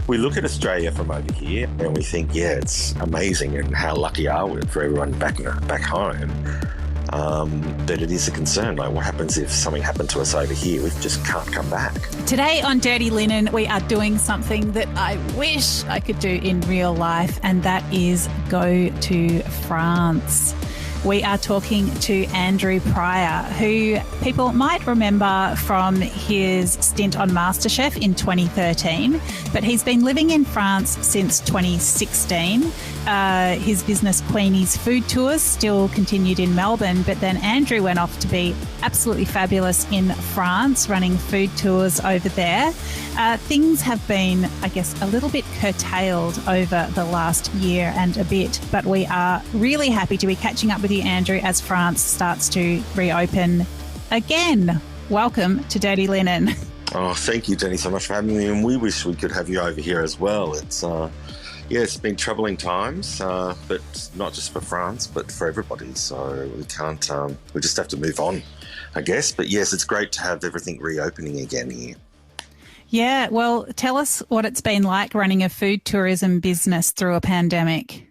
We look at Australia from over here and we think, yeah, it's amazing and how lucky are we for everyone back home. But it is a concern. Like, what happens if something happened to us over here? We just can't come back. Today on Dirty Linen, we are doing something that I wish I could do in real life, and that is go to France. We are talking to Andrew Pryor, who people might remember from his stint on MasterChef in 2013, but he's been living in France since 2016. His business Queenie's Food Tours still continued in Melbourne, but then Andrew went off to be absolutely fabulous in France, running food tours over there. Things have been, I guess, a little bit curtailed over the last year and a bit, but we are really happy to be catching up with you, Andrew, as France starts to reopen again. Welcome to Dirty Linen. Oh, thank you, Dani, so much for having me, and we wish we could have you over here as well. It's been troubling times, but not just for France, but for everybody. So we can't, we just have to move on, I guess. But yes, it's great to have everything reopening again here. Yeah, well, tell us what it's been like running a food tourism business through a pandemic.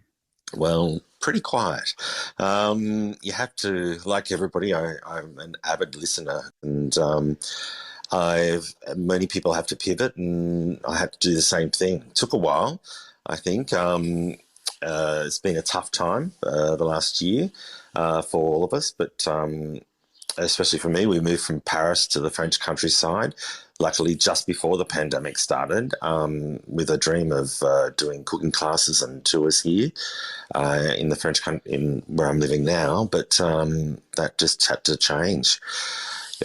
Well, pretty quiet. You have to, like everybody, I'm an avid listener, and many people have to pivot, and I had to do the same thing. It took a while, I think. It's been a tough time the last year for all of us, but especially for me, we moved from Paris to the French countryside, luckily just before the pandemic started, with a dream of doing cooking classes and tours here in the French country, in where I'm living now, but that just had to change.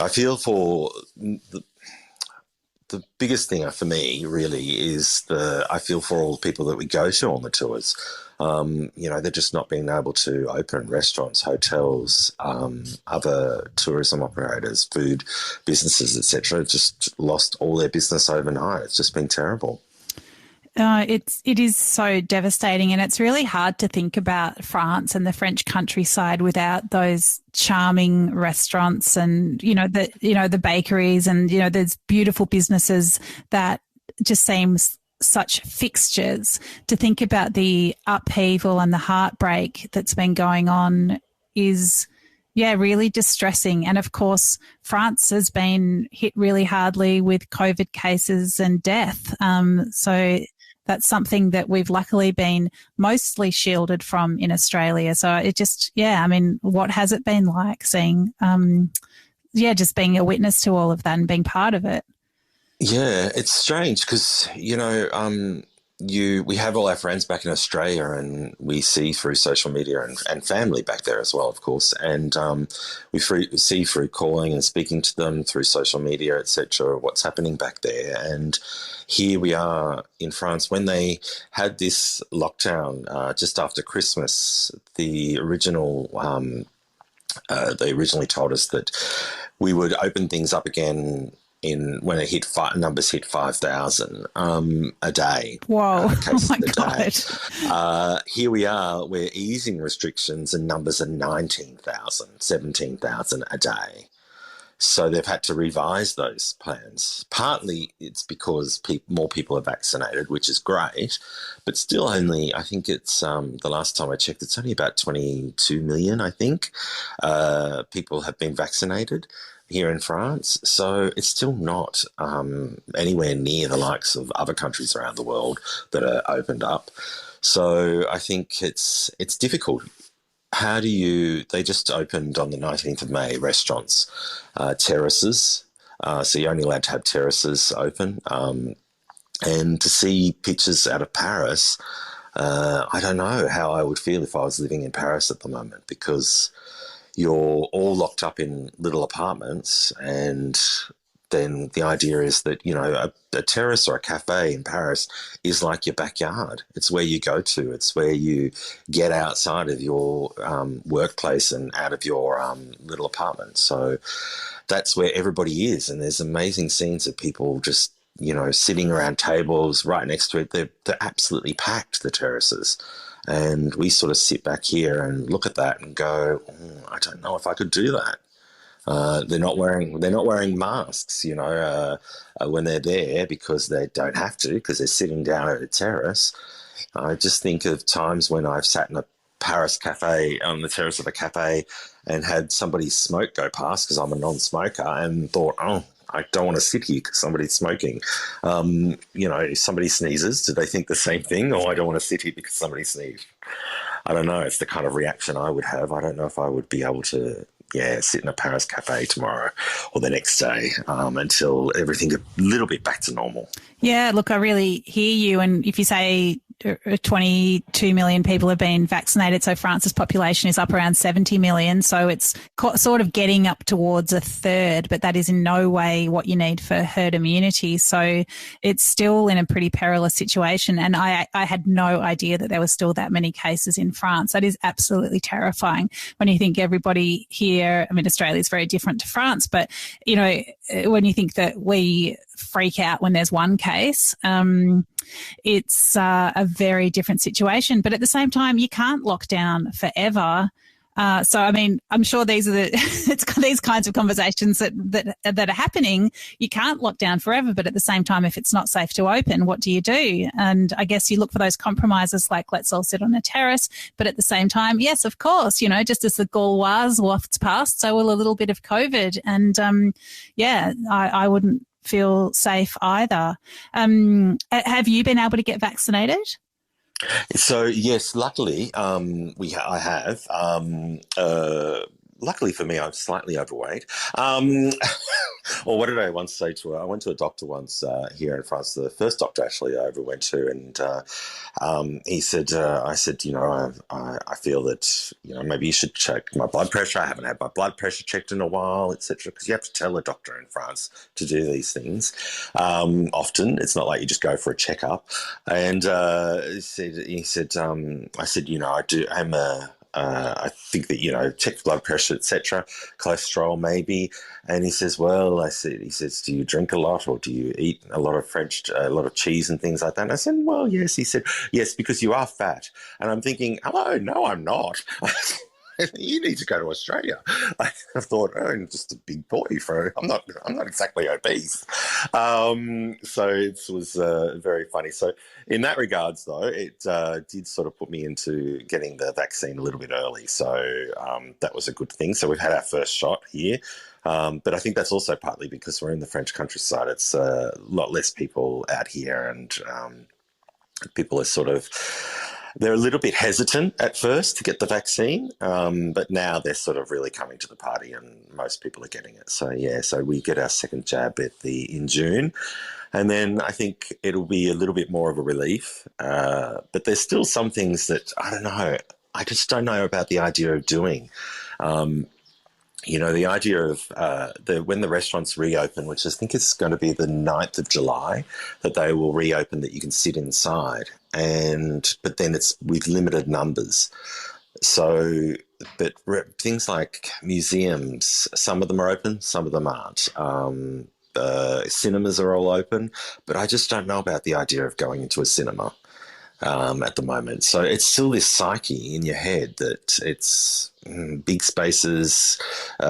I feel for the biggest thing for me really is I feel for all the people that we go to on the tours. They're just not being able to open restaurants, hotels, other tourism operators, food businesses, etc. Just lost all their business overnight. It's just been terrible. It is so devastating, and it's really hard to think about France and the French countryside without those charming restaurants and the bakeries and there's beautiful businesses that just seems such fixtures. To think about the upheaval and the heartbreak that's been going on is really distressing. And of course, France has been hit really hardly with COVID cases and death. So that's something that we've luckily been mostly shielded from in Australia. So it just, what has it been like seeing, just being a witness to all of that and being part of it? Yeah, it's strange because, we have all our friends back in Australia, and we see through social media and family back there as well, of course. And we see through calling and speaking to them through social media, etc., what's happening back there. And here we are in France when they had this lockdown just after Christmas. They originally told us that we would open things up again when it numbers hit 5,000 a day. Whoa! Oh my God! Here we are. We're easing restrictions, and numbers are 19,000, 17,000 a day. So they've had to revise those plans. Partly it's because more people are vaccinated, which is great, but still only, I think it's the last time I checked, it's only about 22 million, I think, people have been vaccinated here in France. So it's still not anywhere near the likes of other countries around the world that are opened up. So I think it's difficult. They just opened on the 19th of May, restaurants, terraces. So you're only allowed to have terraces open. And to see pictures out of Paris, I don't know how I would feel if I was living in Paris at the moment, because you're all locked up in little apartments, and then the idea is that, a terrace or a cafe in Paris is like your backyard. It's where you go to. It's where you get outside of your workplace and out of your little apartment. So that's where everybody is, and there's amazing scenes of people just, sitting around tables right next to it. They're absolutely packed, the terraces. And we sort of sit back here and look at that and go, I don't know if I could do that. They're not wearing masks, when they're there because they don't have to because they're sitting down at a terrace. I just think of times when I've sat in a Paris cafe on the terrace of a cafe and had somebody's smoke go past because I'm a non-smoker and thought, oh, I don't want to sit here because somebody's smoking. If somebody sneezes, do they think the same thing? Or I don't want to sit here because somebody sneezed. I don't know. It's the kind of reaction I would have. I don't know if I would be able to, sit in a Paris cafe tomorrow or the next day until everything a little bit back to normal. Yeah, look, I really hear you. And if you say 22 million people have been vaccinated, so France's population is up around 70 million. So it's sort of getting up towards a third, but that is in no way what you need for herd immunity. So it's still in a pretty perilous situation. And I had no idea that there were still that many cases in France. That is absolutely terrifying when you think everybody here, I mean, Australia is very different to France, but, when you think that we freak out when there's one case, it's a very different situation. But at the same time, you can't lock down forever. So, I mean, I'm sure these are it's these kinds of conversations that are happening. You can't lock down forever, but at the same time, if it's not safe to open, what do you do? And I guess you look for those compromises like let's all sit on a terrace. But at the same time, yes, of course, just as the Gauloise wafts past, so will a little bit of COVID. And I wouldn't feel safe either. Have you been able to get vaccinated? So yes, luckily I have. Luckily for me, I'm slightly overweight. Or what did I once say to her? I went to a doctor once here in France, the first doctor actually I ever went to, and he said, I said, I feel that, maybe you should check my blood pressure. I haven't had my blood pressure checked in a while, etc. Because you have to tell a doctor in France to do these things. Often it's not like you just go for a checkup. And I said, I think that, check blood pressure, etc., cholesterol maybe. And he says, he says, do you drink a lot or do you eat a lot of cheese and things like that? And I said, well, yes. He said, yes, because you are fat. And I'm thinking, oh, no, I'm not. You need to go to Australia. I thought, I'm just a big boy. I'm not exactly obese. So it was very funny. So in that regards, though, it did sort of put me into getting the vaccine a little bit early. So that was a good thing. So we've had our first shot here. But I think that's also partly because we're in the French countryside. It's a lot less people out here, and people are they're a little bit hesitant at first to get the vaccine, but now they're sort of really coming to the party and most people are getting it. So we get our second jab in June, and then I think it'll be a little bit more of a relief. But there's still some things that I don't know. I just don't know about the idea of doing. The idea of when the restaurants reopen, which I think is going to be the 9th of July, that they will reopen, that you can sit inside, but then it's with limited numbers. So, but things like museums, some of them are open, some of them aren't. Cinemas are all open, but I just don't know about the idea of going into a cinema at the moment. So it's still this psyche in your head that it's big spaces.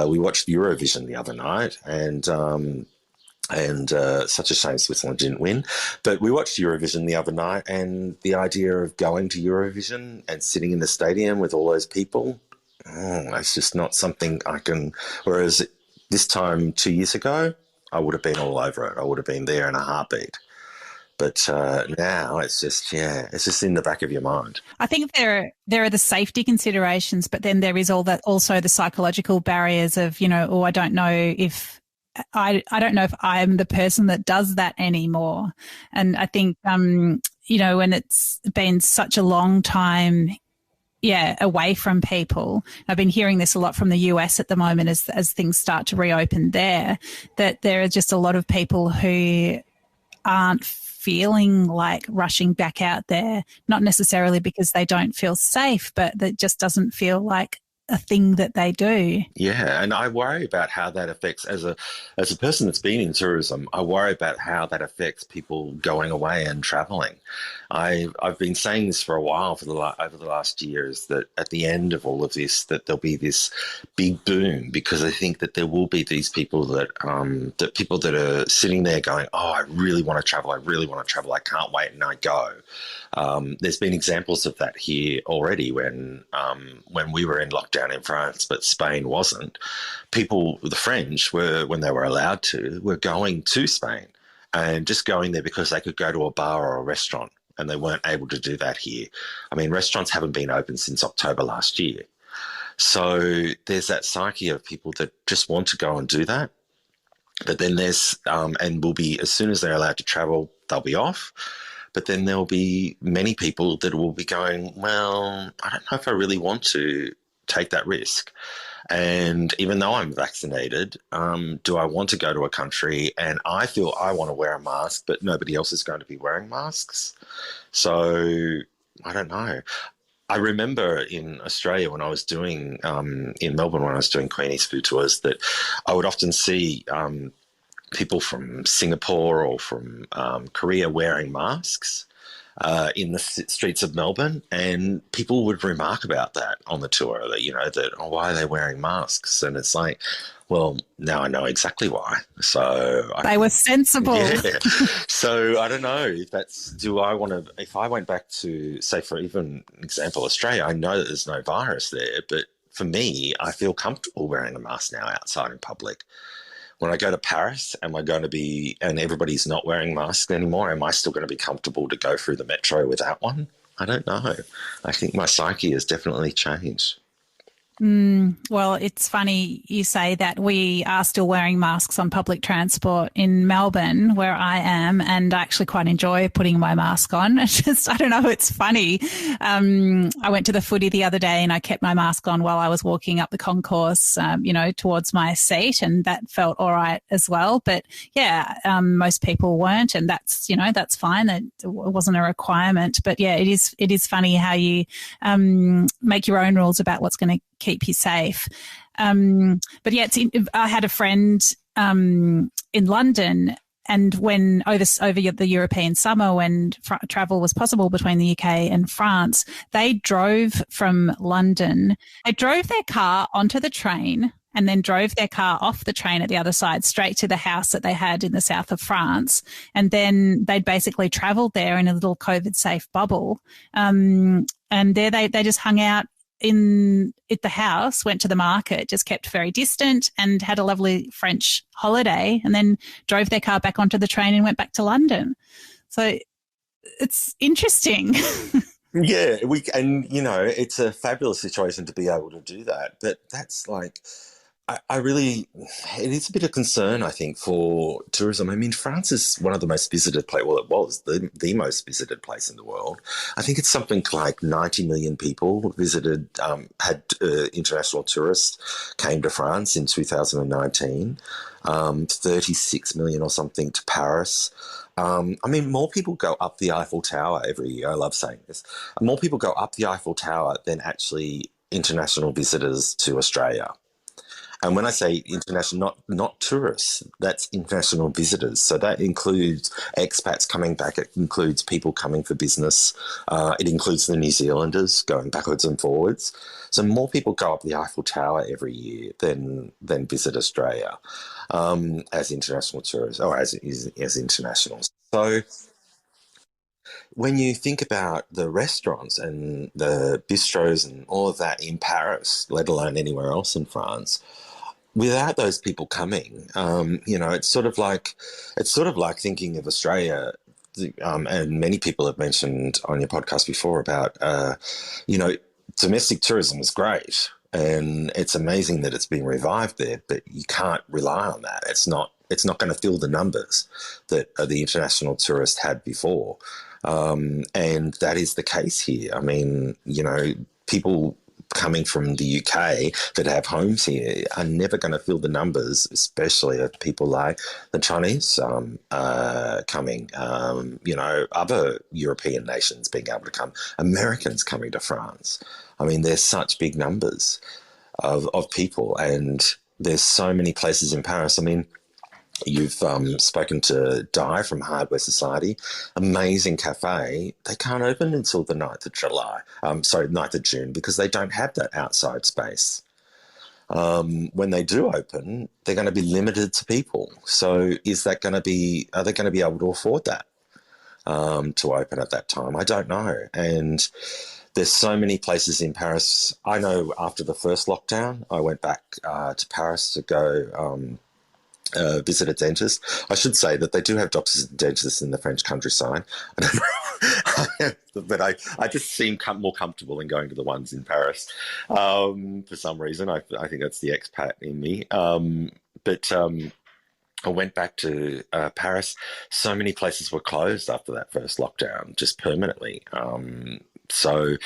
We watched Eurovision the other night, and such a shame Switzerland didn't win. But we watched Eurovision the other night, and the idea of going to Eurovision and sitting in the stadium with all those people, it's just not something I can. Whereas this time 2 years ago, I would have been all over it. I would have been there in a heartbeat. But now it's just in the back of your mind. I think there are the safety considerations, but then there is also the psychological barriers of, I don't know if I don't know if I'm the person that does that anymore. And I think, when it's been such a long time, away from people. I've been hearing this a lot from the US at the moment as things start to reopen there, that there are just a lot of people who aren't feeling like rushing back out there, not necessarily because they don't feel safe, but that just doesn't feel like a thing that they do. Yeah, and I worry about how that affects as a person that's been in tourism. I worry about how that affects people going away and traveling. I've been saying this for a while over the last year is that at the end of all of this, that there'll be this big boom because I think that there will be these people that people that are sitting there going, oh, I really want to travel, I really want to travel, I can't wait, and I go. There's been examples of that here already when we were in lockdown in France, but Spain wasn't. People, the French, were when they were allowed to, were going to Spain and just going there because they could go to a bar or a restaurant, and they weren't able to do that here. I mean, restaurants haven't been open since October last year. So there's that psyche of people that just want to go and do that. But then there's, and will be, as soon as they're allowed to travel, they'll be off. But then there'll be many people that will be going, well, I don't know if I really want to take that risk. And even though I'm vaccinated, do I want to go to a country and I feel I want to wear a mask, but nobody else is going to be wearing masks? So I don't know. I remember in Australia when I was doing, in Melbourne when I was doing Queenie's food tours, that I would often see people from Singapore or from Korea wearing masks in the streets of Melbourne, and people would remark about that on the tour, that, oh, why are they wearing masks? And it's like, well, now I know exactly why. So they were sensible. Yeah. So I don't know if if I went back to, say, for even example, Australia, I know that there's no virus there, but for me, I feel comfortable wearing a mask now outside in public. When I go to Paris, am I going to be, and everybody's not wearing masks anymore, am I still going to be comfortable to go through the metro without one? I don't know. I think my psyche has definitely changed. Well, it's funny you say that. We are still wearing masks on public transport in Melbourne, where I am, and I actually quite enjoy putting my mask on. It's just, I don't know, it's funny. I went to the footy the other day and I kept my mask on while I was walking up the concourse, towards my seat, and that felt all right as well. But yeah, most people weren't, and that's fine. That wasn't a requirement. But yeah, it is funny how you make your own rules about what's going to keep you safe. But yeah, I had a friend in London, and when over the European summer, when travel was possible between the UK and France, they drove from London. They drove their car onto the train and then drove their car off the train at the other side straight to the house that they had in the south of France. And then they'd basically travelled there in a little COVID-safe bubble. And there they just hung out at the house, went to the market, just kept very distant, and had a lovely French holiday, and then drove their car back onto the train and went back to London. So it's interesting. Yeah, it's a fabulous situation to be able to do that. But that's like, it is a bit of concern, I think, for tourism. I mean, France is one of the most visited places. Well, it was the most visited place in the world. I think it's something like 90 million people visited, international tourists came to France in 2019, 36 million or something to Paris. I mean, more people go up the Eiffel Tower every year. I love saying this. More people go up the Eiffel Tower than actually international visitors to Australia. And when I say international, not tourists, that's international visitors. So that includes expats coming back. It includes people coming for business. It includes the New Zealanders going backwards and forwards. So more people go up the Eiffel Tower every year than visit Australia as international tourists or as internationals. So when you think about the restaurants and the bistros and all of that in Paris, let alone anywhere else in France, without those people coming, it's sort of like thinking of Australia. And many people have mentioned on your podcast before about, domestic tourism is great, and it's amazing that it's being revived there, but you can't rely on that. It's not going to fill the numbers that the international tourist had before, and that is the case here. I mean, people coming from the UK that have homes here are never going to fill the numbers, especially of people like the Chinese coming, other European nations being able to come, Americans coming to France. I mean, there's such big numbers. of people. And there's so many places in Paris. I mean, you've spoken to Di from Hardware Society. Amazing cafe. They can't open until the 9th of July. 9th of June, because they don't have that outside space. When they do open, they're going to be limited to people. So are they going to be able to afford that to open at that time? I don't know. And there's so many places in Paris. I know after the first lockdown, I went back to Paris to go visit a dentist. I should say that they do have doctors and dentists in the French countryside. I don't know, but I just seem more comfortable in going to the ones in Paris for some reason. I think that's the expat in me. But I went back to Paris. So many places were closed after that first lockdown, just permanently. So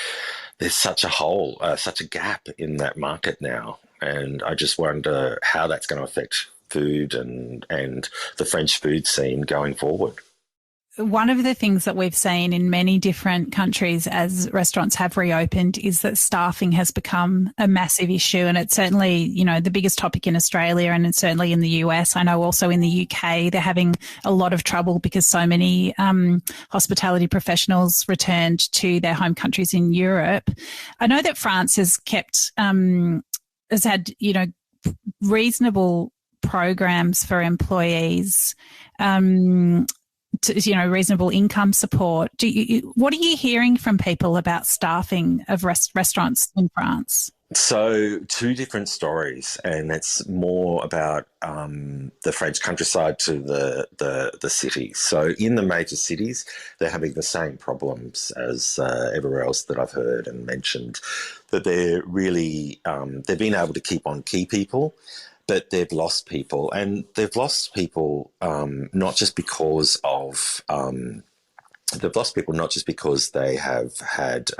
there's such a hole, such a gap in that market now. And I just wonder how that's going to affect food and the French food scene going forward. One of the things that we've seen in many different countries as restaurants have reopened is that staffing has become a massive issue. And it's certainly, you know, the biggest topic in Australia, and it's certainly in the US. I know also in the UK, they're having a lot of trouble because so many hospitality professionals returned to their home countries in Europe. I know that France has has had, you know, reasonable programs for employees, reasonable income support. What are you hearing from people about staffing of restaurants in France? So 2 different stories, and it's more about the French countryside to the cities. So in the major cities, they're having the same problems as everywhere else that I've heard and mentioned, that they're really, they've been able to keep on key people, but they've lost people. And they've lost people not just because of they have had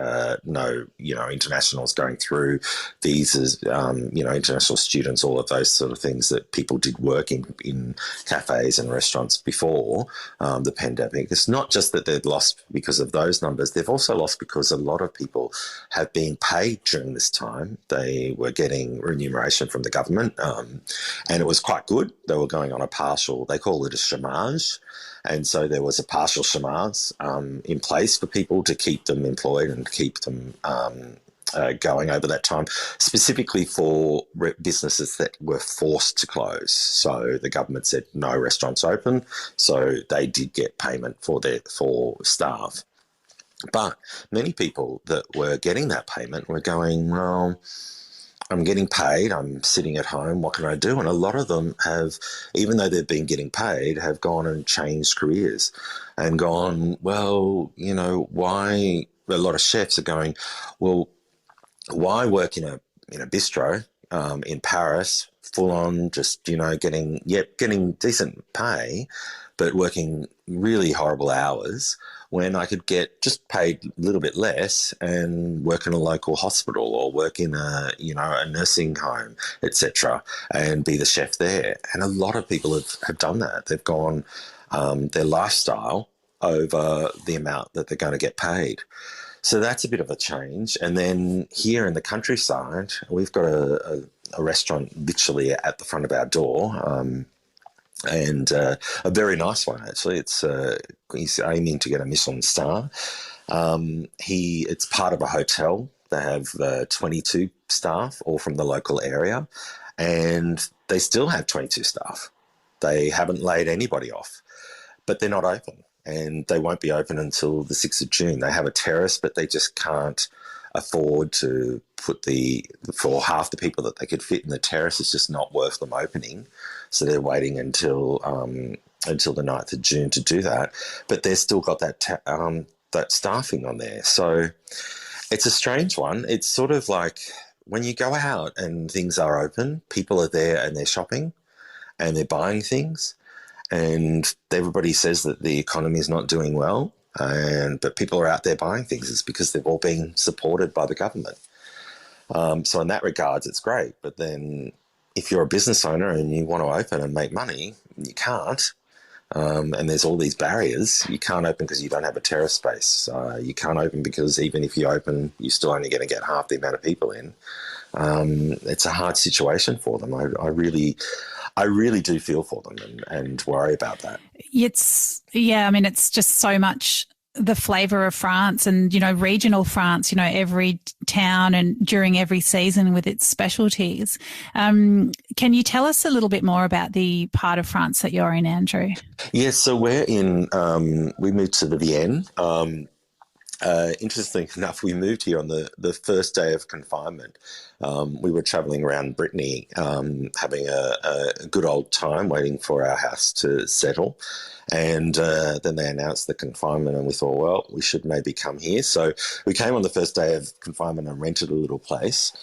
no, internationals going through visas, international students, all of those sort of things that people did work in cafes and restaurants before the pandemic. It's not just that they've lost because of those numbers. They've also lost because a lot of people have been paid during this time. They were getting remuneration from the government, and it was quite good. They were going on a partial, they call it a chômage. And so there was a partial chômage in place for people to keep them employed and keep them going over that time, specifically for businesses that were forced to close. So the government said no restaurants open, so they did get payment for staff. But many people that were getting that payment were going, well, I'm getting paid, I'm sitting at home, what can I do? And a lot of them have, even though they've been getting paid, have gone and changed careers and gone, well, why? A lot of chefs are going, well, why work in a bistro in Paris, full on, just, getting decent pay, but working really horrible hours, when I could get just paid a little bit less and work in a local hospital or work in a nursing home, etc., and be the chef there. And a lot of people have done that. They've gone their lifestyle over the amount that they're going to get paid. So that's a bit of a change. And then here in the countryside, we've got a restaurant literally at the front of our door, and a very nice one, actually. He's aiming to get a Michelin star. It's part of a hotel. They have 22 staff, all from the local area, and they still have 22 staff. They haven't laid anybody off, but they're not open, and they won't be open until the 6th of June. They have a terrace, but they just can't afford to put for half the people that they could fit in the terrace. It's just not worth them opening. So they're waiting until the 9th of June to do that. But they've still got that staffing on there. So it's a strange one. It's sort of like when you go out and things are open, people are there and they're shopping and they're buying things, and everybody says that the economy is not doing well, but people are out there buying things. It's because they've all been supported by the government. So in that regards, it's great. But then if you're a business owner and you want to open and make money, you can't. And there's all these barriers. You can't open because you don't have a terrace space. You can't open because even if you open, you're still only going to get half the amount of people in. it's a hard situation for them. I really do feel for them and worry about that. It's just so much the flavour of France and, regional France, every town and during every season with its specialties. Can you tell us a little bit more about the part of France that you're in, Andrew? Yes, so we're in, we moved to the Vienne. Interesting enough, we moved here on the first day of confinement. We were travelling around Brittany, having a good old time waiting for our house to settle. And then they announced the confinement and we thought, well, we should maybe come here. So we came on the first day of confinement and rented a little place,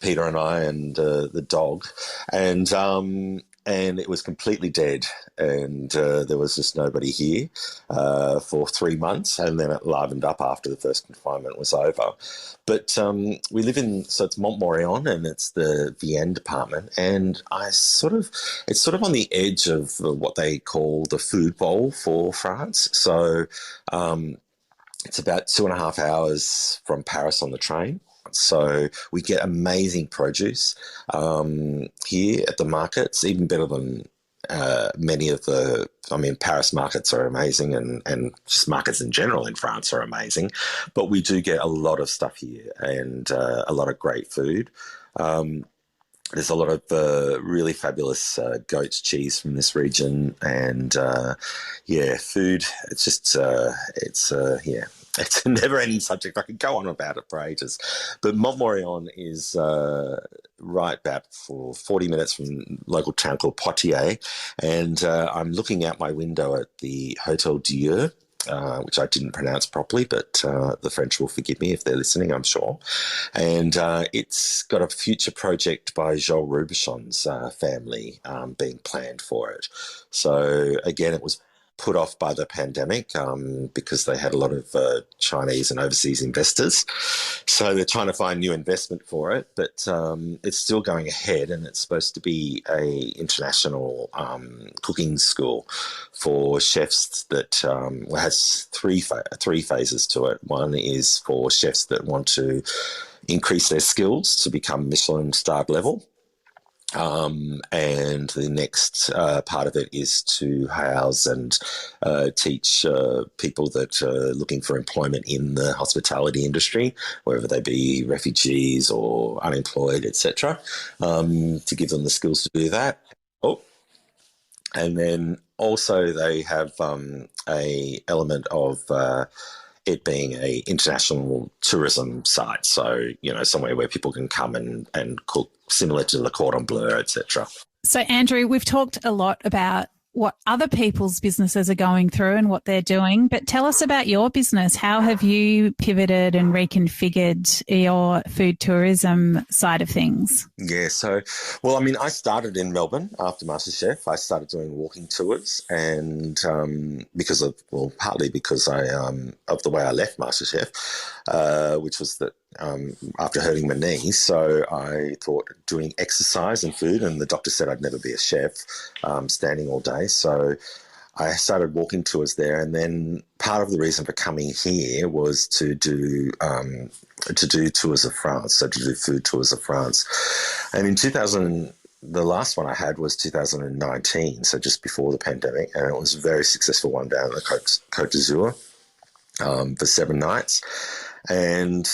Peter and I and the dog. And it was completely dead, and there was just nobody here for 3 months, and then it livened up after the first confinement was over. But we live so it's Montmorillon, and it's the Vienne department, and it's sort of on the edge of what they call the food bowl for France. So it's about 2.5 hours from Paris on the train. So we get amazing produce here at the markets, even better than many of Paris markets are amazing and just markets in general in France are amazing. But we do get a lot of stuff here and a lot of great food. There's a lot of really fabulous goat's cheese from this region and, food. It's just, it's a never-ending subject. I could go on about it for ages. But Montmorillon is right about for 40 minutes from local town called Poitiers. And I'm looking out my window at the Hotel Dieu, which I didn't pronounce properly, but the French will forgive me if they're listening, I'm sure. And it's got a future project by Joel Robuchon's family being planned for it. So, again, it was put off by the pandemic because they had a lot of Chinese and overseas investors. So they're trying to find new investment for it, but it's still going ahead, and it's supposed to be a international cooking school for chefs that has three phases to it. One is for chefs that want to increase their skills to become Michelin-starred level. And the next part of it is to house and teach people that are looking for employment in the hospitality industry, whether they be refugees or unemployed, etc., to give them the skills to do that. And then also they have a element of it being a international tourism site. So, somewhere where people can come and cook similar to Le Cordon Bleu, etc. So, Andrew, we've talked a lot about what other people's businesses are going through and what they're doing, but tell us about your business. How have you pivoted and reconfigured your food tourism side of things? Yeah, I started in Melbourne after MasterChef. I started doing walking tours, and partly because of the way I left MasterChef, which was that after hurting my knees. So I thought doing exercise and food, and the doctor said I'd never be a chef, standing all day. So I started walking tours there, and then part of the reason for coming here was to do tours of France, so to do food tours of France. And in 2000, the last one I had was 2019, so just before the pandemic, and it was a very successful one down at the Cote d'Azur for 7 nights. And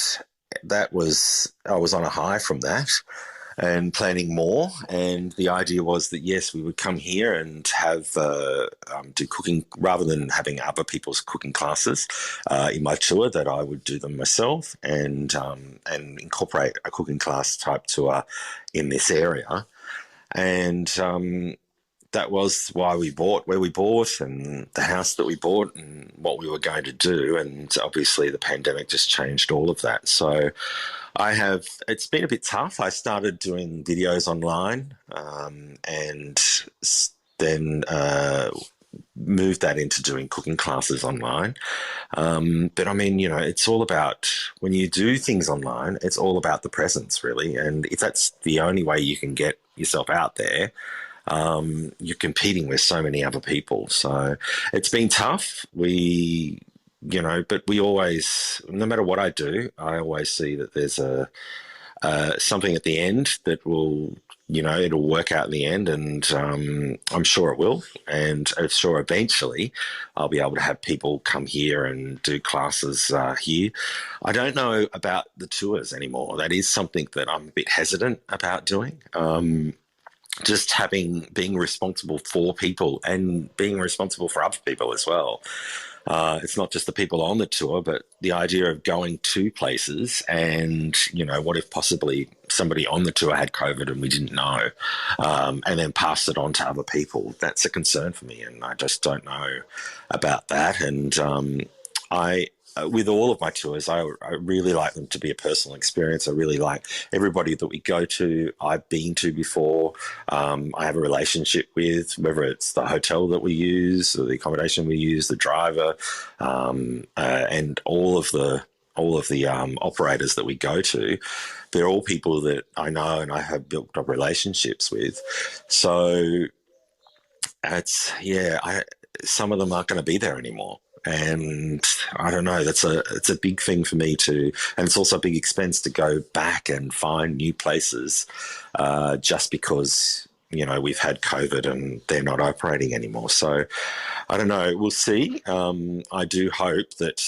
I was on a high from that and planning more. And the idea was that, yes, we would come here and have do cooking rather than having other people's cooking classes in my tour, that I would do them myself and incorporate a cooking class type tour in this area. And that was why we bought where we bought and the house that we bought and what we were going to do. And obviously the pandemic just changed all of that. So it's been a bit tough. I started doing videos online and then moved that into doing cooking classes online. But it's all about, when you do things online, it's all about the presence, really. And if that's the only way you can get yourself out there, you're competing with so many other people. So it's been tough. But we always, no matter what I do, I always see that there's a something at the end that will, it'll work out in the end, and I'm sure it will. And I'm sure eventually I'll be able to have people come here and do classes here. I don't know about the tours anymore. That is something that I'm a bit hesitant about doing. Just being responsible for people and being responsible for other people as well. It's not just the people on the tour, but the idea of going to places and, what if possibly somebody on the tour had COVID and we didn't know, and then pass it on to other people. That's a concern for me, and I just don't know about that. And with all of my tours, I really like them to be a personal experience. I really like everybody that we go to, I've been to before. I have a relationship with, whether it's the hotel that we use or the accommodation we use, the driver, and all of the operators that we go to. They're all people that I know and I have built up relationships with. So some of them aren't going to be there anymore. And I don't know, it's a big thing for me and it's also a big expense to go back and find new places, just because, we've had COVID and they're not operating anymore. So I don't know, we'll see. I do hope that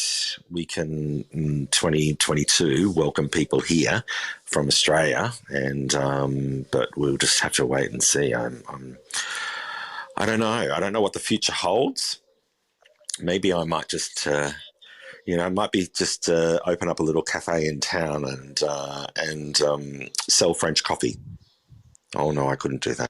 we can, in 2022, welcome people here from Australia, but we'll just have to wait and see. I don't know. I don't know what the future holds. Maybe I might just, open up a little cafe in town and sell French coffee. Oh no, I couldn't do that.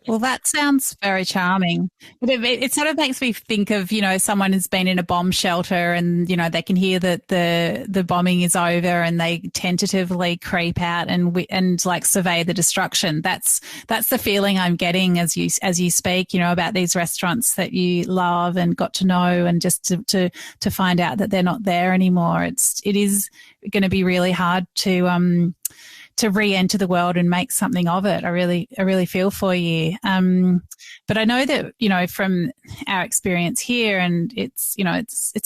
Well, that sounds very charming. But it sort of makes me think of, someone has been in a bomb shelter and, they can hear that the bombing is over and they tentatively creep out and like survey the destruction. That's the feeling I'm getting as you speak, about these restaurants that you love and got to know, and just to find out that they're not there anymore. It is going to be really hard to re-enter the world and make something of it. I really feel for you. But I know that, from our experience here, and it's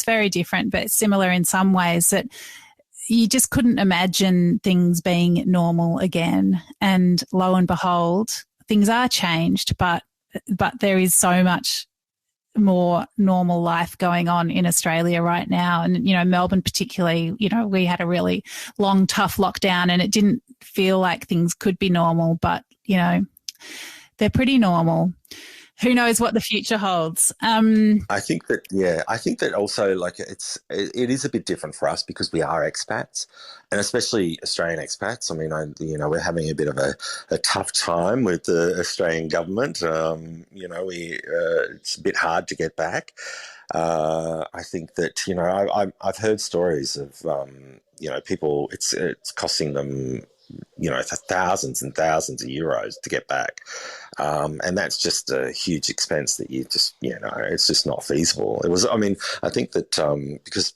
very different, but similar in some ways, that you just couldn't imagine things being normal again. And lo and behold, things are changed, but there is so much more normal life going on in Australia right now. And, Melbourne particularly, we had a really long, tough lockdown and it didn't feel like things could be normal, but, they're pretty normal. Who knows what the future holds? I think that also, like, it is a bit different for us because we are expats, and especially Australian expats. I mean, we're having a bit of a tough time with the Australian government. It's a bit hard to get back. I think that, I've heard stories of, people, it's costing them, thousands and thousands of euros to get back. And that's just a huge expense that it's just not feasible. I think that because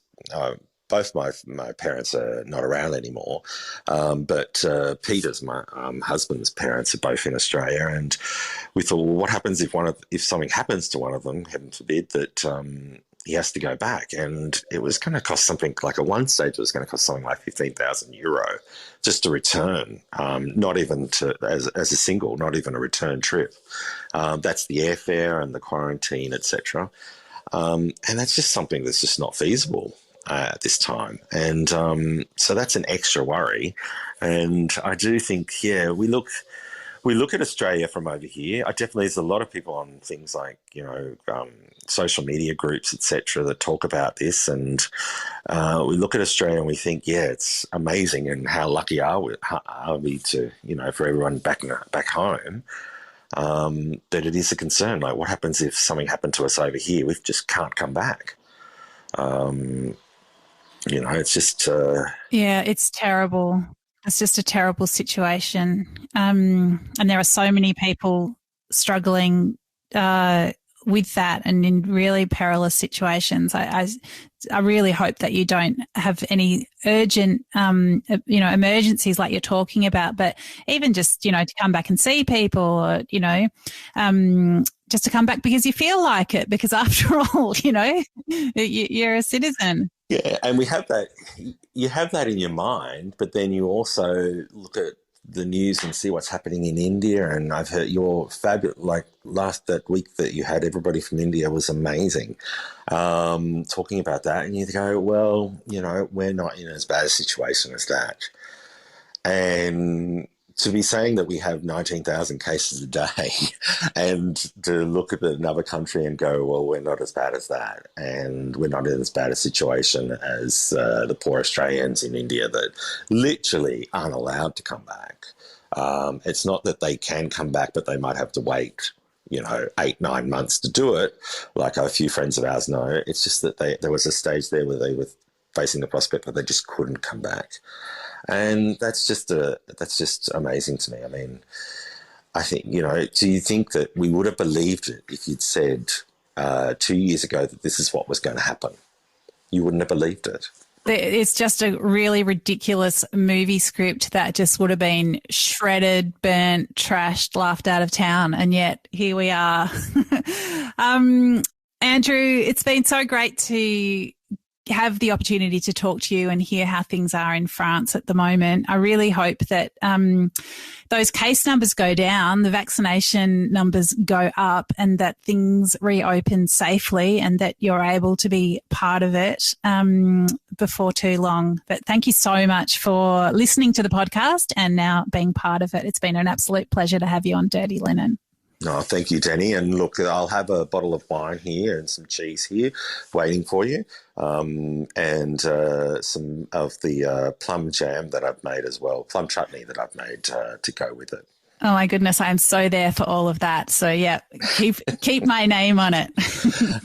both my parents are not around anymore, but Peter's, my husband's parents, are both in Australia, and we thought, well, what happens if something happens to one of them, heaven forbid, that he has to go back? And it was going to cost something like, at one stage, it was going to cost something like 15,000 euro just to return, not even as a single, not even a return trip. That's the airfare and the quarantine, etc. And that's just something that's just not feasible at this time. And so that's an extra worry. And I do think, we look at Australia from over here. There's a lot of people on things like, social media groups, etc., that talk about this. And we look at Australia and we think, it's amazing, and how lucky are we to, for everyone back home. But it is a concern. Like, what happens if something happened to us over here? We just can't come back. It's just... it's terrible. It's just a terrible situation. And there are so many people struggling with that and in really perilous situations. I really hope that you don't have any urgent, emergencies like you're talking about, but even just, to come back and see people, or, just to come back because you feel like it, because after all, you're a citizen. Yeah, and we have that. You have that in your mind, but then you also look at the news and see what's happening in India. And I've heard your fabulous, like that week that you had everybody from India was amazing, talking about that. And you go, well, we're not in as bad a situation as that. And to be saying that we have 19,000 cases a day and to look at another country and go, well, we're not as bad as that. And we're not in as bad a situation as the poor Australians in India that literally aren't allowed to come back. It's not that they can come back, but they might have to wait 8-9 months to do it, like a few friends of ours know. It's just that there was a stage there where they were facing the prospect that they just couldn't come back. And that's just amazing to me. I mean, I think, do you think that we would have believed it if you'd said 2 years ago that this is what was going to happen? You wouldn't have believed it. It's just a really ridiculous movie script that just would have been shredded, burnt, trashed, laughed out of town. And yet here we are. Andrew, it's been so great to have the opportunity to talk to you and hear how things are in France at the moment. I really hope that those case numbers go down, the vaccination numbers go up, and that things reopen safely and that you're able to be part of it before too long. But thank you so much for listening to the podcast and now being part of it. It's been an absolute pleasure to have you on Dirty Linen. Oh, thank you, Dani. And look, I'll have a bottle of wine here and some cheese here waiting for you, and some of the plum jam that I've made as well, plum chutney that I've made to go with it. Oh, my goodness. I am so there for all of that. So, yeah, keep my name on it.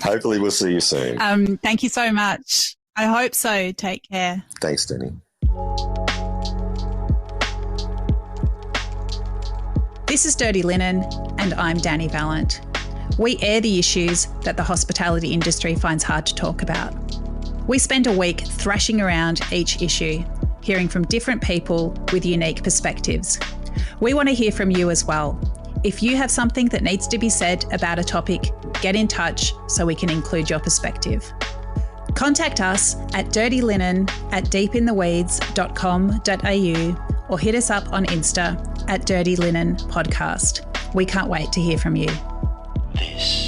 Hopefully we'll see you soon. Thank you so much. I hope so. Take care. Thanks, Dani. This is Dirty Linen, and I'm Dani Valent. We air the issues that the hospitality industry finds hard to talk about. We spend a week thrashing around each issue, hearing from different people with unique perspectives. We want to hear from you as well. If you have something that needs to be said about a topic, get in touch so we can include your perspective. Contact us at dirtyLinen@deepintheweeds.com.au or hit us up on Insta at Dirty Linen Podcast. We can't wait to hear from you. This